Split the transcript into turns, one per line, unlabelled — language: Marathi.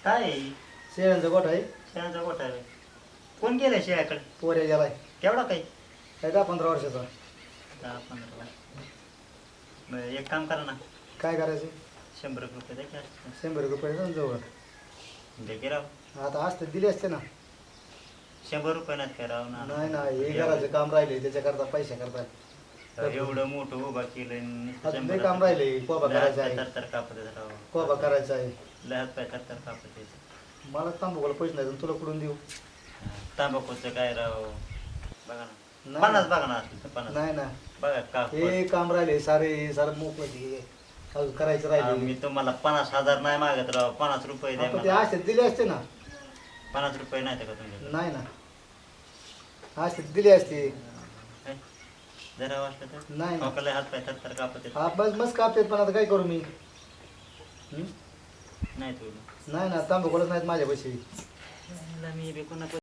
काय आहे?
शेळ्यांचा गोठा आहे.
शेळ्यांचा गोठा आहे. कोण गेलाय शेळ्याकडे?
पोऱ्या गेलाय.
केवढा काही?
काय 10-15 वर्षाचा.
10-15. बरं एक काम करा ना,
काय करायचं?
100 रुपये द्या की.
100 रुपये जाऊन जवळ.
द्या की राव.
आता असते दिले असते ना.
100 रुपये नाहीत काय राव ना.
नाही ना, हे घराचं काम राहिले त्याच्याकरता पैसे करता.
एवढं मोठं उभा केलं
अजून लय काम राहिले. कोबा करायचा आहे.
तर कापत राव.
कोबा करायचा आहे.
लय हात पाय तर कापत
मला तांबूला पैसे नाही तुला कुठून देऊ?
तांबाखूचं काय राव बघा ना.
नाही.
50 बघा ना असलं तर 50.
नाही ना,
बघा का
हे काम राहिले सारे मोकळं ते अजून करायचं राहिले.
मी तुम्हाला 50,000 नाही मागत राव. 50 रुपये द्या
आता ते
मला.
असते दिले असते ना.
50 रुपये नाही का तुमच्याकडे?
नाही ना, असते दिले असते.
काय? जरा वाटलं तर
नाही ना.
लय हात पाय तर कापत येत.
हा बस मस्त कापतेत पण आता काय करू मी?
नाही तू
नाही ना, तांबूकलच नाहीत माझ्या पैसे.
मी बी कोणा